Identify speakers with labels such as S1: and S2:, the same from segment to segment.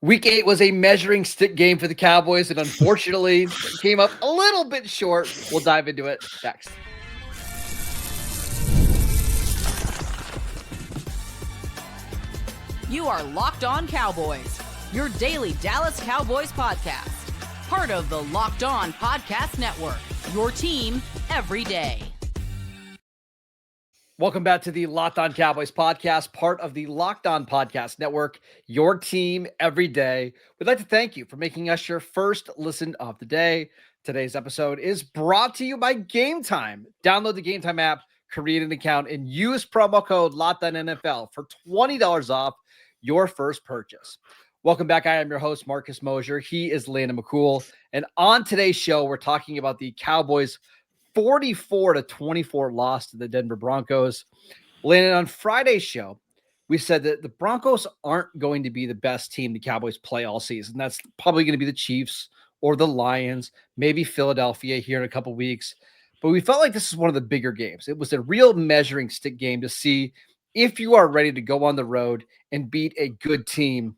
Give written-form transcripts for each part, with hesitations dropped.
S1: Week 8 was a measuring stick game for the Cowboys, and unfortunately, came up a little bit short. We'll dive into it next.
S2: You are Locked On Cowboys, your daily Dallas Cowboys podcast. Part of the Locked On Podcast Network, your team every day.
S1: Welcome back to the Locked On Cowboys podcast, part of the Locked On Podcast Network, your team every day. We'd like to thank you for making us your first listen of the day. Today's episode is brought to you by Game Time. Download the Game Time app, create an account, and use promo code LOCKEDONNFL for $20 off your first purchase. Welcome back. I am your host, Marcus Mosher. He is Landon McCool. And on today's show, we're talking about the Cowboys' 44-24 loss to the Denver Broncos. Landon, on Friday's show, we said that the Broncos aren't going to be the best team the Cowboys play all season. That's probably going to be the Chiefs or the Lions, maybe Philadelphia here in a couple weeks. But we felt like this is one of the bigger games. It was a real measuring stick game to see if you are ready to go on the road and beat a good team.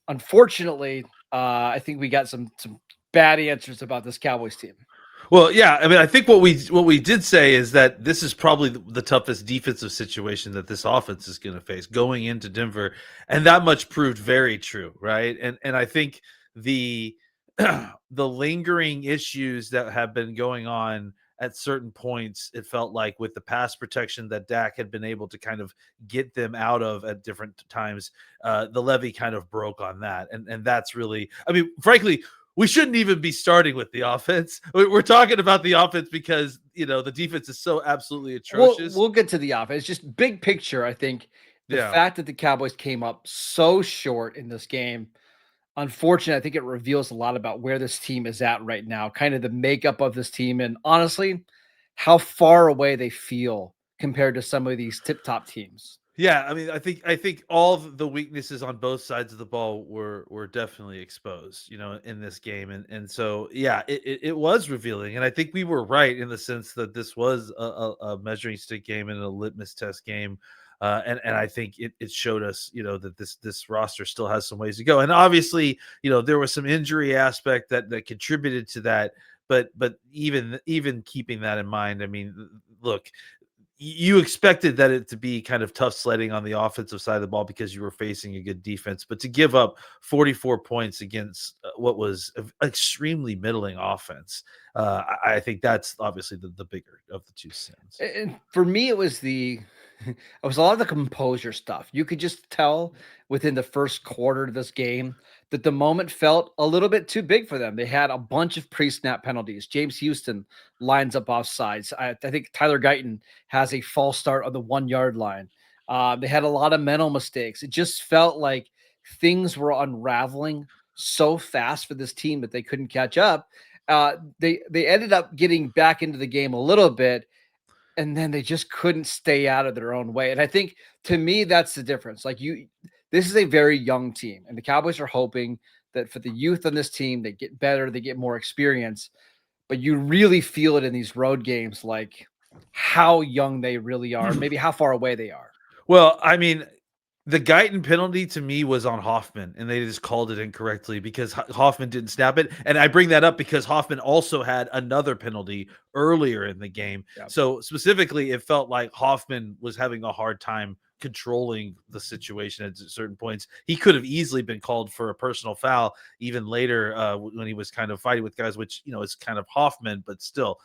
S1: Unfortunately, I think we got some bad answers about this Cowboys team.
S3: Well, yeah, I mean, I think what we did say is that this is probably the toughest defensive situation that this offense is going to face going into Denver, and that much proved very true, right? And I think the lingering issues that have been going on at certain points, it felt like with the pass protection that Dak had been able to kind of get them out of at different times, the levee kind of broke on that, and that's really, I mean, frankly, we shouldn't even be starting with the offense. We're talking about the offense because, you know, the defense is so absolutely atrocious.
S1: We'll get to the offense. Just big picture, I think the fact that the Cowboys came up so short in this game, unfortunately, I think it reveals a lot about where this team is at right now, kind of the makeup of this team, and honestly, how far away they feel compared to some of these tip-top teams.
S3: Yeah, I mean, I think all the weaknesses on both sides of the ball were definitely exposed, you know, in this game, and so yeah, it was revealing, and I think we were right in the sense that this was a measuring stick game and a litmus test game, and I think it showed us, you know, that this roster still has some ways to go, and obviously, you know, there was some injury aspect that contributed to that, but even keeping that in mind, I mean, look. You expected that it to be kind of tough sledding on the offensive side of the ball because you were facing a good defense, but to give up 44 points against what was an extremely middling offense, I think that's obviously the bigger of the two sins.
S1: And for me, it was a lot of the composure stuff. You could just tell within the first quarter of this game that the moment felt a little bit too big for them. They had a bunch of pre-snap penalties. James Houston lines up offsides. I think Tyler Guyton has a false start on the 1 yard line. They had a lot of mental mistakes. It just felt like things were unraveling so fast for this team that they couldn't catch up. They ended up getting back into the game a little bit, and then they just couldn't stay out of their own way. And I think, to me, that's the difference. Like, this is a very young team, and the Cowboys are hoping that for the youth on this team, they get better, they get more experience. But you really feel it in these road games, like how young they really are, maybe how far away they are.
S3: Well, I mean, the Guyton penalty to me was on Hoffman, and they just called it incorrectly because Hoffman didn't snap it. And I bring that up because Hoffman also had another penalty earlier in the game. Yep. So specifically, it felt like Hoffman was having a hard time controlling the situation at certain points. He could have easily been called for a personal foul even later when he was kind of fighting with guys, which, you know, is kind of Hoffman, but still.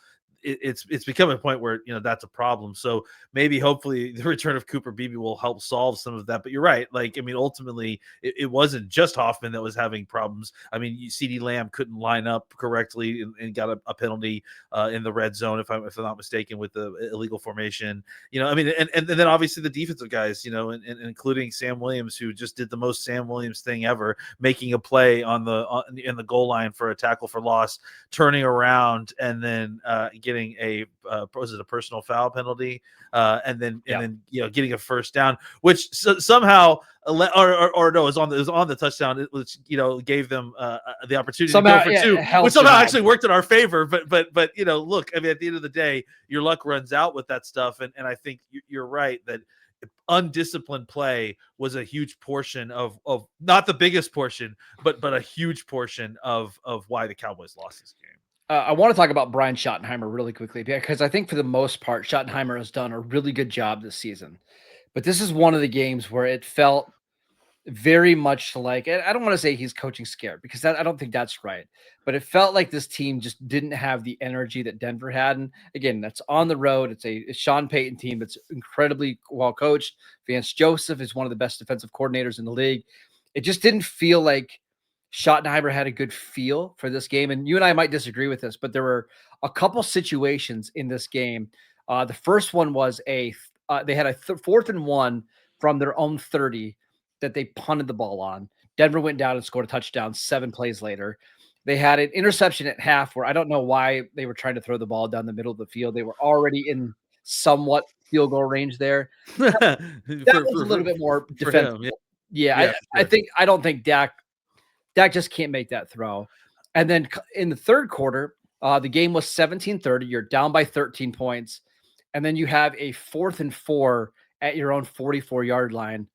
S3: It's become a point where, you know, that's a problem. So maybe hopefully the return of Cooper Beebe will help solve some of that. But you're right. Like, I mean, ultimately it wasn't just Hoffman that was having problems. I mean, CeeDee Lamb couldn't line up correctly and got a penalty in the red zone, if I'm not mistaken, with the illegal formation. You know, I mean, and then obviously the defensive guys, you know, and including Sam Williams, who just did the most Sam Williams thing ever, making a play in the goal line for a tackle for loss, turning around and then getting a personal foul penalty, and then you know, getting a first down, which somehow or no, it was on the touchdown. It was, you know, gave them the opportunity
S1: somehow,
S3: to go for two, which somehow actually worked in our favor. But you know, look, I mean, at the end of the day, your luck runs out with that stuff, and I think you're right that undisciplined play was a huge portion of not the biggest portion, but a huge portion of why the Cowboys lost this game.
S1: I want to talk about Brian Schottenheimer really quickly because I think for the most part, Schottenheimer has done a really good job this season. But this is one of the games where it felt very much like, and I don't want to say he's coaching scared because I don't think that's right, but it felt like this team just didn't have the energy that Denver had. And again, that's on the road. It's a Sean Payton team that's incredibly well coached. Vance Joseph is one of the best defensive coordinators in the league. It just didn't feel like Schottenheimer had a good feel for this game. And you and I might disagree with this, but there were a couple situations in this game. The first one was they had a 4th and 1 from their own 30 that they punted the ball on. Denver went down and scored a touchdown 7 plays later. They had an interception at half where I don't know why they were trying to throw the ball down the middle of the field. They were already in somewhat field goal range there. That was a little bit more defensive. Yeah, I don't think Dak just can't make that throw. And then in the third quarter, the game was 17-30. You're down by 13 points. And then you have a 4th and 4 at your own 44-yard line.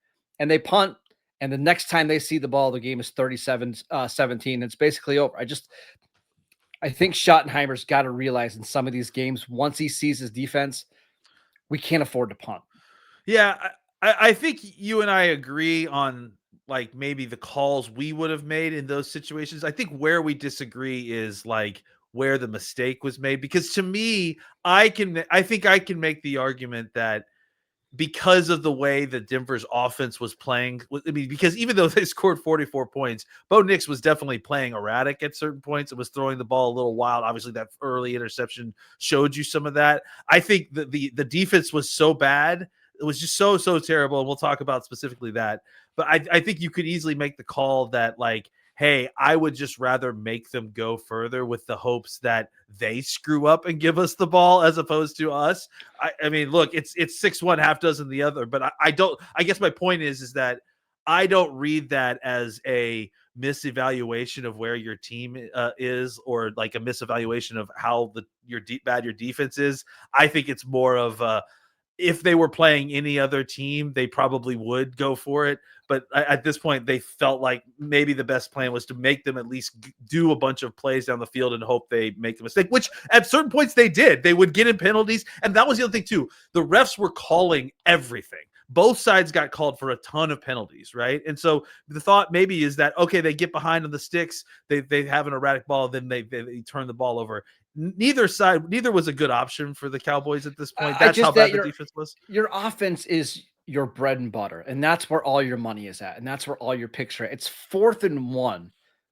S1: And they punt, and the next time they see the ball, the game is 37-17. It's basically over. I think Schottenheimer's got to realize in some of these games, once he sees his defense, we can't afford to punt.
S3: Yeah, I think you and I agree on like maybe the calls we would have made in those situations. I think where we disagree is like where the mistake was made, because to me, I think I can make the argument that because of the way that Denver's offense was playing, I mean, because even though they scored 44 points, Bo Nix was definitely playing erratic at certain points and was throwing the ball a little wild. Obviously, that early interception showed you some of that. I think the defense was so bad. It was just so terrible. And we'll talk about specifically that. But I think you could easily make the call that, like, hey, I would just rather make them go further with the hopes that they screw up and give us the ball as opposed to us. I mean, look, it's 6-1, half dozen the other, but I guess my point is that I don't read that as a misevaluation of where your team is, or like a misevaluation of how bad your defense is. I think it's more of if they were playing any other team, they probably would go for it. But at this point, they felt like maybe the best plan was to make them at least do a bunch of plays down the field and hope they make a mistake, which at certain points they did. They would get in penalties. And that was the other thing, too. The refs were calling everything. Both sides got called for a ton of penalties, right? And so the thought maybe is that, okay, they get behind on the sticks, they have an erratic ball, then they turn the ball over. Neither was a good option for the Cowboys at this point. That's how bad the defense was.
S1: Your offense is your bread and butter, and that's where all your money is at, and that's where all your picks are at. It's 4th and 1.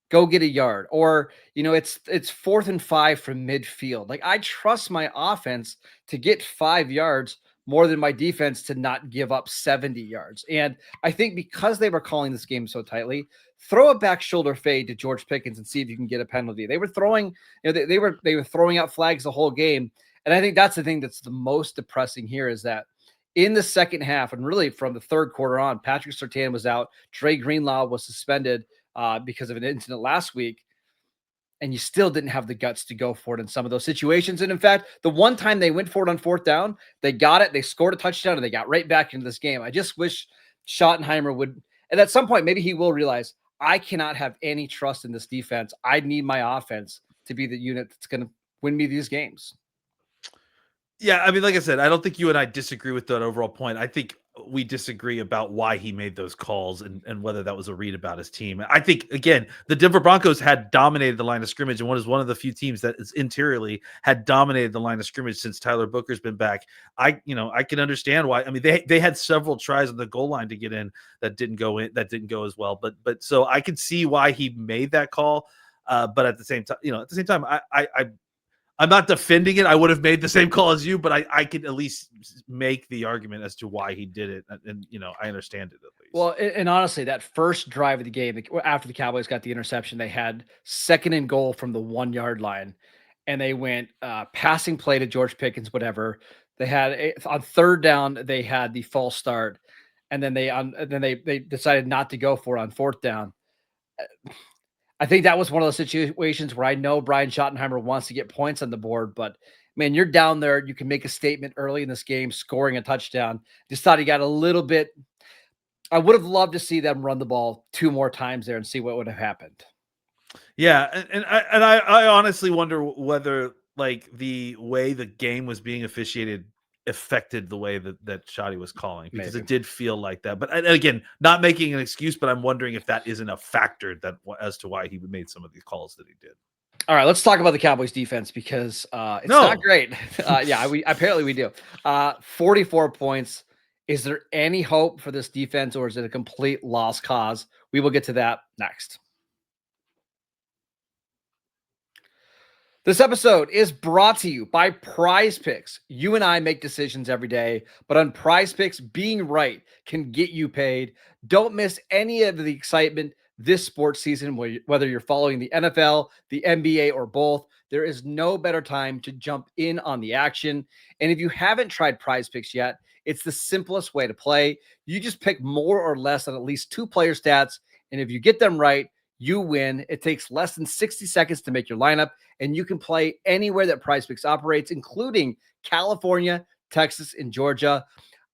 S1: Go get a yard. Or, it's 4th and 5 from midfield. Like, I trust my offense to get 5 yards more than my defense to not give up 70 yards. And I think because they were calling this game so tightly, throw a back shoulder fade to George Pickens and see if you can get a penalty. They were throwing, they were throwing out flags the whole game. And I think that's the thing that's the most depressing here is that in the second half, and really from the third quarter on, Patrick Surtain was out. Dre Greenlaw was suspended because of an incident last week. And you still didn't have the guts to go for it in some of those situations. And in fact, the one time they went for it on 4th down, they got it, they scored a touchdown, and they got right back into this game. I just wish Schottenheimer would, and at some point, maybe he will realize, I cannot have any trust in this defense. I need my offense to be the unit that's going to win me these games.
S3: Yeah, I mean, like I said, I don't think you and I disagree with that overall point. I think we disagree about why he made those calls and whether that was a read about his team. I think, again, the Denver Broncos had dominated the line of scrimmage and was one of the few teams that is interiorly had dominated the line of scrimmage since Tyler Booker's been back. I can understand why. I mean, they had several tries on the goal line to get in that didn't go as well. But so I could see why he made that call. But at the same time, I'm not defending it. I would have made the same call as you, but I could at least make the argument as to why he did it. And I understand it at least.
S1: Well, and honestly, that first drive of the game, after the Cowboys got the interception, they had 2nd and goal from the 1-yard line. And they went passing play to George Pickens, whatever. They had on 3rd down, they had the false start. And then they decided not to go for it on 4th down. I think that was one of those situations where I know Brian Schottenheimer wants to get points on the board, but man, you're down there. You can make a statement early in this game, scoring a touchdown. Just thought he got a little bit. I would have loved to see them run the ball 2 more times there and see what would have happened.
S3: Yeah, and I honestly wonder whether like the way the game was being officiated affected the way that Shotty was calling, because
S1: Maybe.
S3: it did feel like that. But and again, not making an excuse, but I'm wondering if that isn't a factor that as to why he made some of these calls that he did.
S1: All right, let's talk about the Cowboys defense because it's not great. Yeah, we do. 44 points. Is there any hope for this defense, or is it a complete lost cause? We will get to that next. This episode is brought to you by Prize Picks. You and I make decisions every day, but on Prize Picks, being right can get you paid. Don't miss any of the excitement this sports season, whether you're following the NFL, the NBA, or both. There is no better time to jump in on the action. And if you haven't tried Prize Picks yet, it's the simplest way to play. You just pick more or less on at least 2 player stats, and if you get them right, you win. It takes less than 60 seconds to make your lineup, and you can play anywhere that Prize Picks operates, including California, Texas, and Georgia.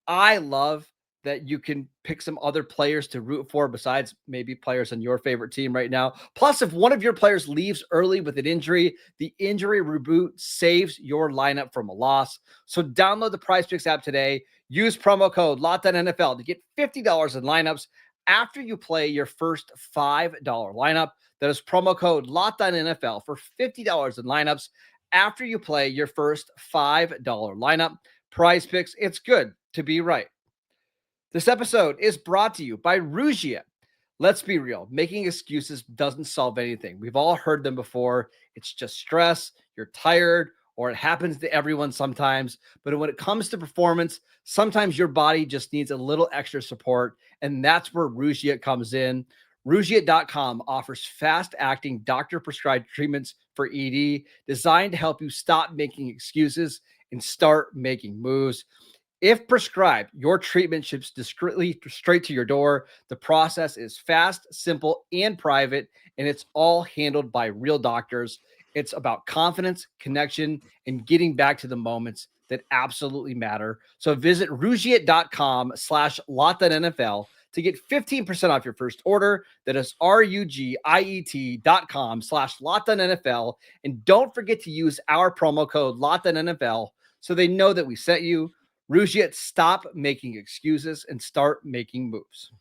S1: I love that you can pick some other players to root for besides maybe players on your favorite team right now. Plus, if one of your players leaves early with an injury, the injury reboot saves your lineup from a loss. So download the Prize Picks app today. Use promo code LOCKEDONNFL to get $50 in lineups after you play your first $5 lineup. That is promo code LOCKEDONNFL for $50 in lineups after you play your first $5 lineup. Prize Picks, it's good to be right. This episode is brought to you by Rougia. Let's be real. Making excuses doesn't solve anything. We've all heard them before. It's just stress. You're tired, or it happens to everyone sometimes. But when it comes to performance, sometimes your body just needs a little extra support, and that's where Rougia comes in. Rougia.com offers fast-acting doctor-prescribed treatments for ED designed to help you stop making excuses and start making moves. If prescribed, your treatment ships discreetly straight to your door. The process is fast, simple, and private, and it's all handled by real doctors. It's about confidence, connection, and getting back to the moments that absolutely matter. So visit Rougiet.com/LOCKEDONNFL to get 15% off your first order. That is RUGIET.com/LOCKEDONNFL. And don't forget to use our promo code LOCKEDONNFL so they know that we sent you. Rougiet, stop making excuses and start making moves.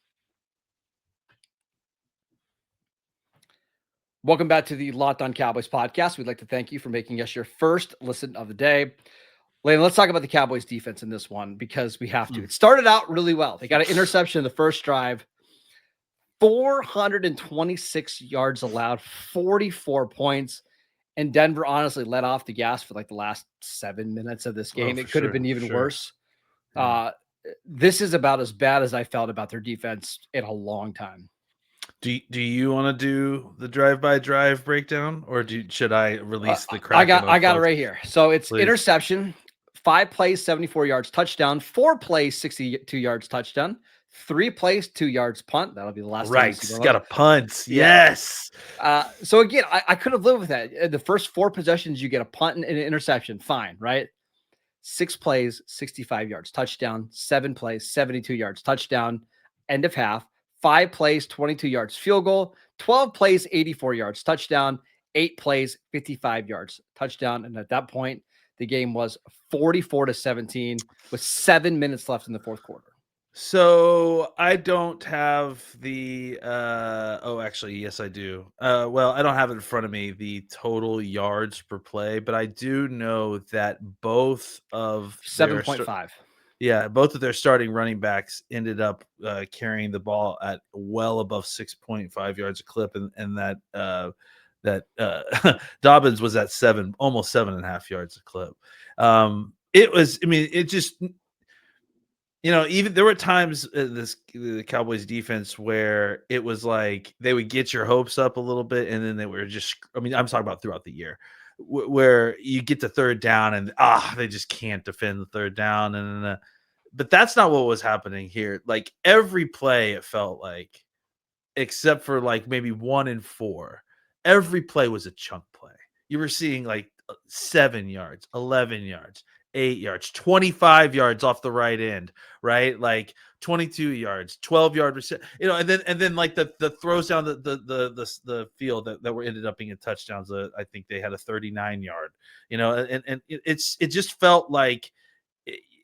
S1: Welcome back to the Locked On Cowboys podcast. We'd like to thank you for making us your first listen of the day. Landon, let's talk about the Cowboys defense in this one because we have to. It started out really well. They got an interception in the first drive, 426 yards allowed, 44 points. And Denver honestly let off the gas for like the last 7 minutes of this game. It could have been even worse. This is about as bad as I felt about their defense in a long time.
S3: Do you want to do the drive-by-drive breakdown, or should I release the crack?
S1: I got it right here. So it's interception, 5 plays, 74 yards, touchdown, 4 plays, 62 yards, touchdown, 3 plays, 2 yards, punt. That'll be the last.
S3: Right, got a punt. Yes.
S1: So again, I could have lived with that. The first 4 possessions, you get a punt and an interception. Fine, right? 6 plays, 65 yards, touchdown, 7 plays, 72 yards, touchdown, end of half, 5 plays, 22 yards, field goal, 12 plays, 84 yards, touchdown, 8 plays, 55 yards, touchdown. And at that point, the game was 44-17 with 7 minutes left in the fourth quarter.
S3: So I don't have the actually, yes, I do. Well, I don't have it in front of me, the total yards per play, but I do know that both of
S1: 7.5.
S3: Both of their starting running backs ended up carrying the ball at well above 6.5 yards a clip, and that Dobbins was at almost 7.5 yards a clip. Even there were times in the Cowboys defense where it was like they would get your hopes up a little bit, and then they were just, I'm talking about throughout the year, where you get to third down and they just can't defend the third down. But that's not what was happening here. Like every play, it felt like, except for like maybe 1 and 4, every play was a chunk play. You were seeing like 7 yards, 11 yards, 8 yards, 25 yards off the right end, right? Like 22 yards, 12-yard, and then like the throws down the field that were ended up being touchdowns. I think they had a 39-yard, and it just felt like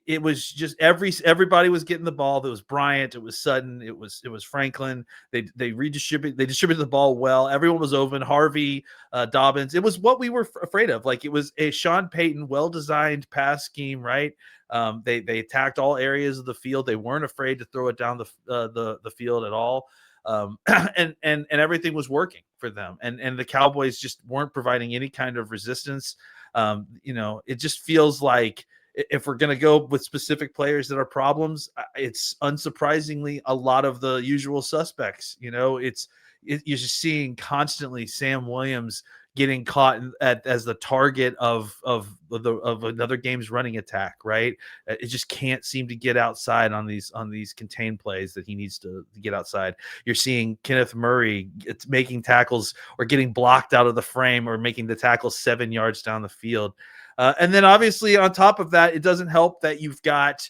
S3: it was just everybody was getting the ball. There was Bryant, it was Sutton, it was Franklin. They distributed the ball well. Everyone was open. Harvey, Dobbins. It was what we were afraid of. Like, it was a Sean Payton well-designed pass scheme, right? They attacked all areas of the field. They weren't afraid to throw it down the field at all. And everything was working for them. And the Cowboys just weren't providing any kind of resistance. It just feels like, if we're going to go with specific players that are problems, it's unsurprisingly a lot of the usual suspects. You're just seeing constantly Sam Williams getting caught as the target of another game's running attack, right? It just can't seem to get outside on these contained plays that he needs to get outside. You're seeing Kenneth Murray making tackles or getting blocked out of the frame or making the tackle 7 yards down the field. And then obviously on top of that, it doesn't help that you've got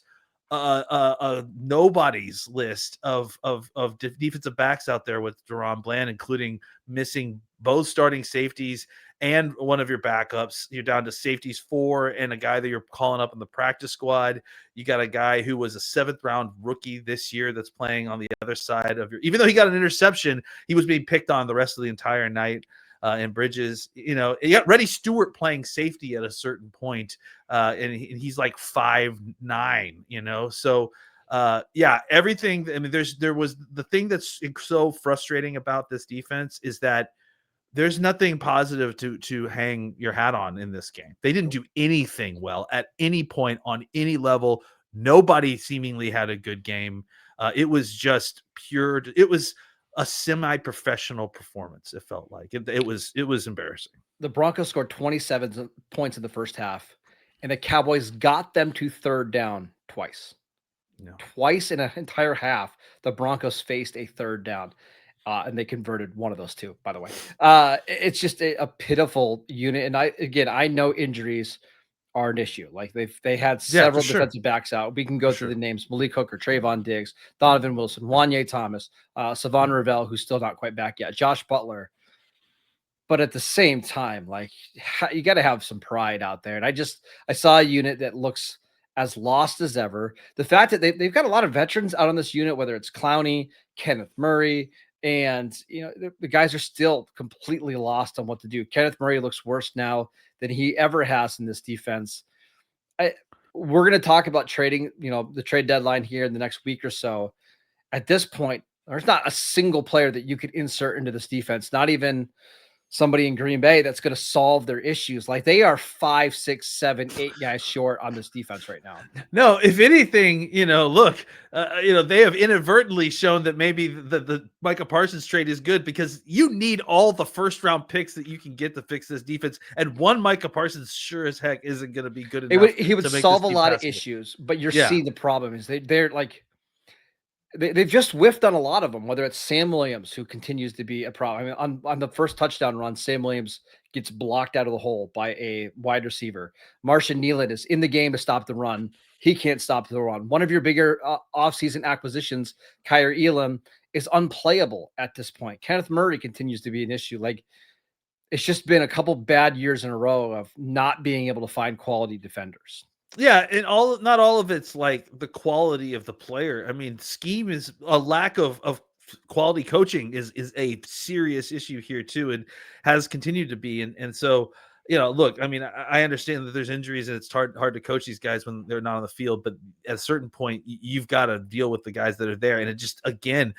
S3: a nobody's list of defensive backs out there with Deron Bland, including missing both starting safeties and one of your backups. You're down to safeties 4 and a guy that you're calling up in the practice squad. You got a guy who was a 7th round rookie this year that's playing on the other side of even though he got an interception, he was being picked on the rest of the entire night. And Bridges, you got Reddy Stewart playing safety at a certain point, and he's like 5'9", So, everything. I mean, there was the thing that's so frustrating about this defense is that there's nothing positive to hang your hat on in this game. They didn't do anything well at any point on any level. Nobody seemingly had a good game. It was just pure. It was a semi-professional performance. It felt like it was embarrassing.
S1: The Broncos scored 27 points in the first half, and the Cowboys got them to third down twice. Twice in an entire half, the Broncos faced a third down, and they converted one of those two, by the way. It's just a pitiful unit. And I know injuries are an issue. Like, they had several defensive backs out. We can go through the names: Malik Hooker, Trayvon Diggs, Donovan Wilson, Wanye Thomas, Savon Ravel, who's still not quite back yet, Josh Butler. But at the same time, like, you got to have some pride out there. And I saw a unit that looks as lost as ever. The fact that they've got a lot of veterans out on this unit, whether it's Clowney, Kenneth Murray, and the guys are still completely lost on what to do. Kenneth Murray looks worse now than he ever has in this defense. We're going to talk about trading, the trade deadline here in the next week or so. At this point, there's not a single player that you could insert into this defense, not even somebody in Green Bay that's going to solve their issues. Like, they are 5, 6, 7, 8 guys short on this defense right now.
S3: No, if anything, look, they have inadvertently shown that maybe the Micah Parsons trade is good, because you need all the first round picks that you can get to fix this defense. And one Micah Parsons sure as heck isn't going to be good enough.
S1: He would solve a lot of issues, but you're seeing the problem is they're like, they've just whiffed on a lot of them, whether it's Sam Williams, who continues to be a problem. I mean, on the first touchdown run, Sam Williams gets blocked out of the hole by a wide receiver. Marshawn Nealon is in the game to stop the run. He can't stop the run. One of your bigger offseason acquisitions, Kyer Elam, is unplayable at this point. Kenneth Murray continues to be an issue. Like, it's just been a couple bad years in a row of not being able to find quality defenders.
S3: Yeah, and not all of it's like the quality of the player. I mean, scheme is a lack of quality coaching is a serious issue here too, and has continued to be. And so, look, I mean, I understand that there's injuries and it's hard to coach these guys when they're not on the field, but at a certain point, you've got to deal with the guys that are there. And it just, again,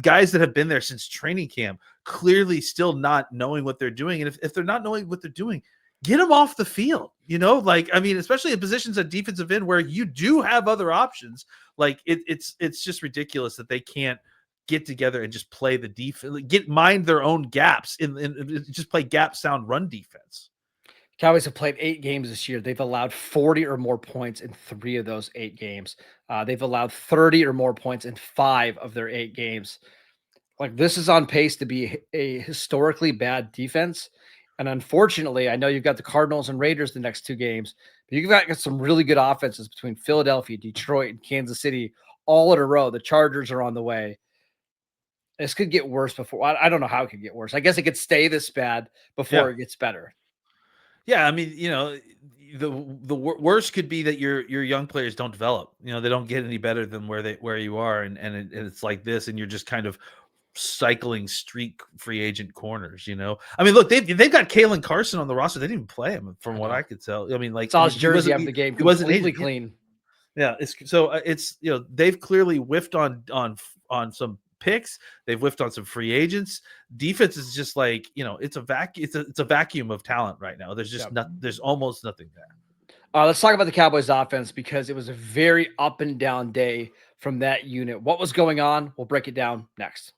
S3: guys that have been there since training camp, clearly still not knowing what they're doing. And if they're not knowing what they're doing, get them off the field, especially in positions at defensive end where you do have other options. Like, it's just ridiculous that they can't get together and just play the defense, mind their own gaps and just play gap sound run defense.
S1: Cowboys have played 8 games this year. They've allowed 40 or more points in 3 of those 8 games. They've allowed 30 or more points in 5 of their 8 games. Like, this is on pace to be a historically bad defense. And unfortunately, I know you've got the Cardinals and Raiders the next 2 games, but you've got some really good offenses between Philadelphia, Detroit, and Kansas City all in a row. The Chargers are on the way. This could get worse before. I don't know how it could get worse. I guess it could stay this bad before
S3: Yeah.
S1: it gets better.
S3: Yeah, I mean, the worst could be that your young players don't develop. They don't get any better than where you are, and it's like this, and you're just kind of cycling street free agent corners. I mean, look, they've got Kalen Carson on the roster. They didn't even play him, from what I could tell. I mean, like,
S1: Saw his
S3: he
S1: jersey
S3: wasn't
S1: after the game
S3: he wasn't
S1: completely
S3: aged.
S1: clean.
S3: Yeah, they've clearly whiffed on some picks. They've whiffed on some free agents. Defense is just like, it's a vacuum of talent right now. There's just there's almost nothing there.
S1: Let's talk about the Cowboys offense, because it was a very up and down day from that unit. What was going on? We'll break it down next.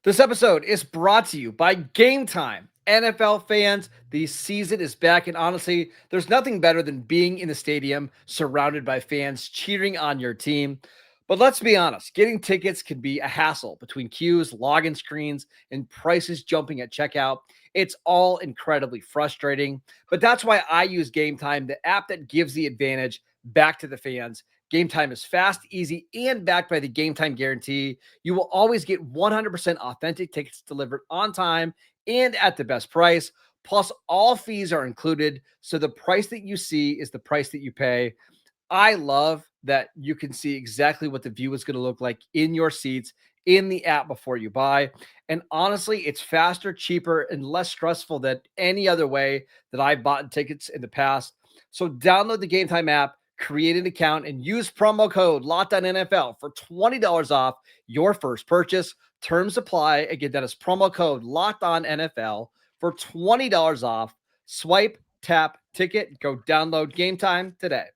S1: This episode is brought to you by Game Time. NFL fans, the season is back, and honestly, there's nothing better than being in the stadium surrounded by fans cheering on your team. But let's be honest, getting tickets can be a hassle between queues, login screens, and prices jumping at checkout. It's all incredibly frustrating, but that's why I use Game Time, the app that gives the advantage back to the fans. Game Time is fast, easy, and backed by the Game Time guarantee. You will always get 100% authentic tickets delivered on time and at the best price. Plus, all fees are included, so the price that you see is the price that you pay. I love that you can see exactly what the view is going to look like in your seats in the app before you buy. And honestly, it's faster, cheaper, and less stressful than any other way that I've bought tickets in the past. So download the Game Time app, create an account, and use promo code LOCKEDONNFL for $20 off your first purchase. Terms apply. Again, that is promo code LOCKEDONNFL for $20 off. Swipe, tap, ticket, go download Game Time today.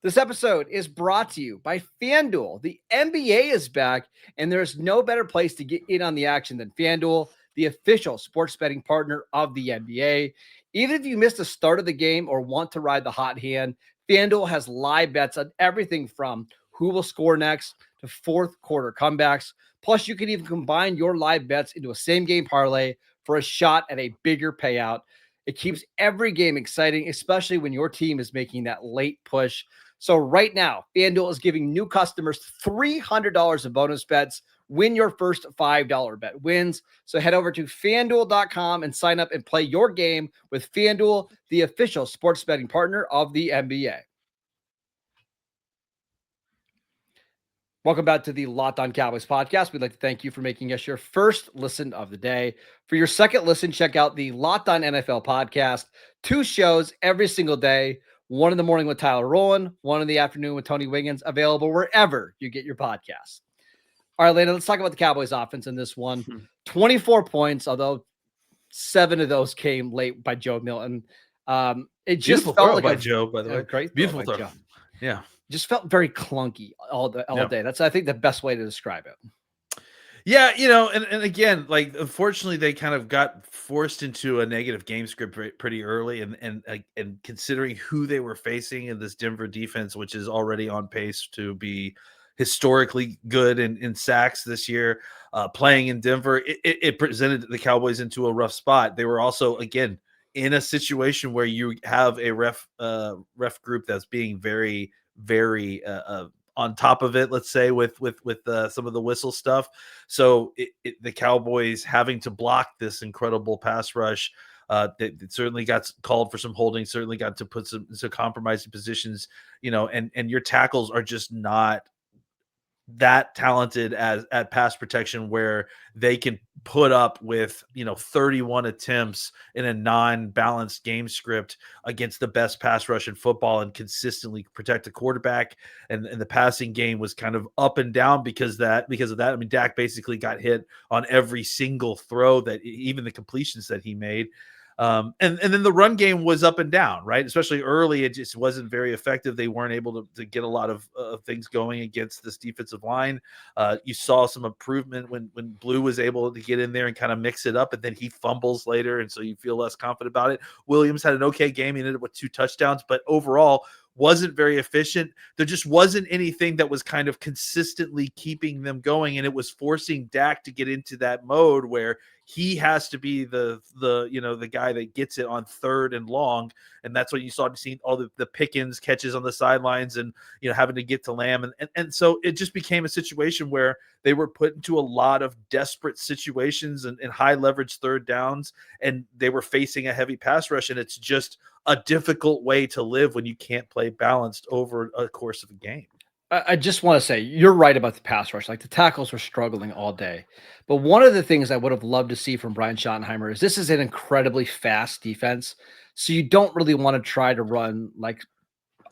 S1: This episode is brought to you by FanDuel. The NBA is back, and there's no better place to get in on the action than FanDuel, the official sports betting partner of the NBA. Even if you missed the start of the game or want to ride the hot hand, FanDuel has live bets on everything from who will score next to fourth quarter comebacks. Plus, you can even combine your live bets into a same-game parlay for a shot at a bigger payout. It keeps every game exciting, especially when your team is making that late push. So right now, FanDuel is giving new customers $300 in bonus bets when your first $5 bet wins. So head over to FanDuel.com and sign up and play your game with FanDuel, the official sports betting partner of the NBA. Welcome back to the Locked On Cowboys podcast. We'd like to thank you for making us your first listen of the day. For your second listen, check out the Locked On NFL podcast. 2 shows every single day. 1 in the morning with Tyler Rowland, 1 in the afternoon with Tony Wiggins, available wherever you get your podcasts. All right, Landon, let's talk about the Cowboys offense in this one. 24 points, although 7 of those came late by Joe Milton. It just
S3: Beautiful
S1: felt
S3: throw
S1: like
S3: by Joe, by the way.
S1: Great
S3: Beautiful
S1: throw.
S3: throw. Yeah.
S1: Just felt very clunky all day. That's, I think, the best way to describe it.
S3: Yeah, and again, like, unfortunately, they kind of got forced into a negative game script pretty early, and considering who they were facing in this Denver defense, which is already on pace to be historically good in sacks this year, playing in Denver, it presented the Cowboys into a rough spot. They were also, again, in a situation where you have a ref group that's being very, very on top of it, let's say, with some of the whistle stuff. So the Cowboys having to block this incredible pass rush, they certainly got called for some holding, certainly got to put some compromising positions, and your tackles are just not that talented at pass protection where they can put up with 31 attempts in a non-balanced game script against the best pass rush in football and consistently protect the quarterback. And the passing game was kind of up and down because of that. I mean, Dak basically got hit on every single throw, that even the completions that he made. And then the run game was up and down, right? Especially early, it just wasn't very effective. They weren't able to get a lot of things going against this defensive line. You saw some improvement when Blue was able to get in there and kind of mix it up, and then he fumbles later, and so you feel less confident about it. Williams had an okay game. He ended up with 2 touchdowns, but overall, wasn't very efficient. There just wasn't anything that was kind of consistently keeping them going, and it was forcing Dak to get into that mode where he has to be the guy that gets it on 3rd and long, and that's what you saw seeing all the Pickens catches on the sidelines, and having to get to Lamb, and so it just became a situation where they were put into a lot of desperate situations and high leverage 3rd downs, and they were facing a heavy pass rush, and it's just a difficult way to live when you can't play balanced over a course of a game.
S1: I just want to say you're right about the pass rush. Like the tackles were struggling all day. But one of the things I would have loved to see from Brian Schottenheimer is this is an incredibly fast defense. So you don't really want to try to run like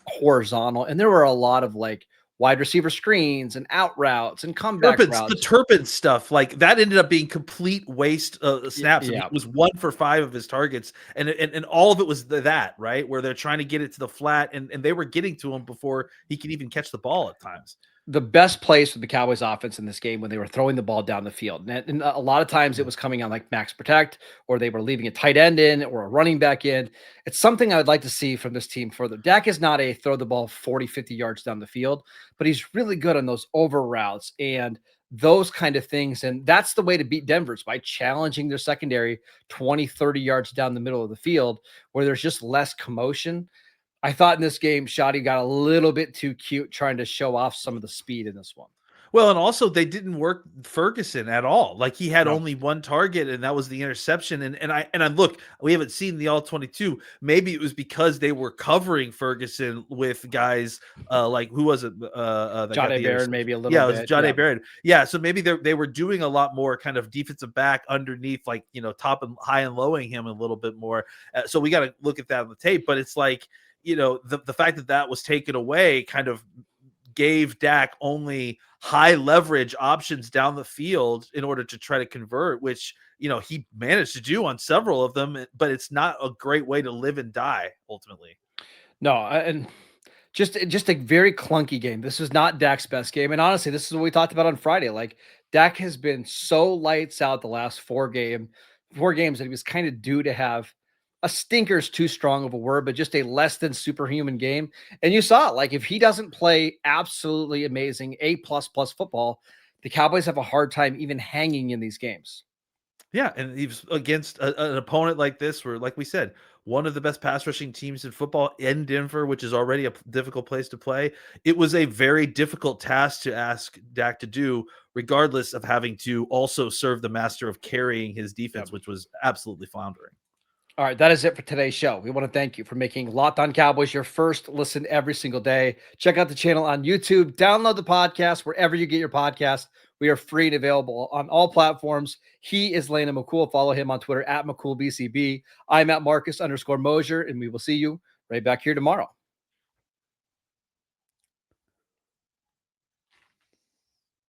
S1: horizontal. And there were a lot of like wide receiver screens and out routes and comeback routes.
S3: The Turpin stuff, like that ended up being complete waste snaps.
S1: Yeah.
S3: I mean, it was 1 for 5 of his targets, and all of it was that, right, where they're trying to get it to the flat, and they were getting to him before he could even catch the ball at times.
S1: The best plays for the Cowboys offense in this game when they were throwing the ball down the field. And a lot of times it was coming on like max protect, or they were leaving a tight end in or a running back in. It's something I would like to see from this team further. Dak is not a throw the ball 40, 50 yards down the field, but he's really good on those over routes and those kind of things. And that's the way to beat Denver's by challenging their secondary 20, 30 yards down the middle of the field where there's just less commotion. I thought in this game, Shotty got a little bit too cute trying to show off some of the speed in this one.
S3: Well, and also they didn't work Ferguson at all. Like he had only 1 target, and that was the interception. And I look, we haven't seen the all 22. Maybe it was because they were covering Ferguson with guys like who was it?
S1: John A. Barron, maybe a little bit.
S3: Yeah, it was John A. Barron. Yeah, so maybe they were doing a lot more kind of defensive back underneath, like top and high and lowing him a little bit more. So we got to look at that on the tape. But it's like the fact that was taken away kind of gave Dak only high leverage options down the field in order to try to convert, which he managed to do on several of them, but it's not a great way to live and die ultimately.
S1: No, and just a very clunky game. This was not Dak's best game, and honestly, this is what we talked about on Friday. Like Dak has been so lights out the last 4 games that he was kind of due to have a stinker's too strong of a word, but just a less than superhuman game. And you saw it. Like if he doesn't play absolutely amazing A++ football, the Cowboys have a hard time even hanging in these games.
S3: Yeah, and he was against an opponent like this, where, like we said, one of the best pass rushing teams in football in Denver, which is already a difficult place to play. It was a very difficult task to ask Dak to do, regardless of having to also serve the master of carrying his defense, which was absolutely floundering.
S1: All right, that is it for today's show. We want to thank you for making Locked On Cowboys your first listen every single day. Check out the channel on YouTube. Download the podcast wherever you get your podcast. We are free and available on all platforms. He is Landon McCool. Follow him on Twitter at McCoolBCB. I'm at Marcus_Mosher, and we will see you right back here tomorrow.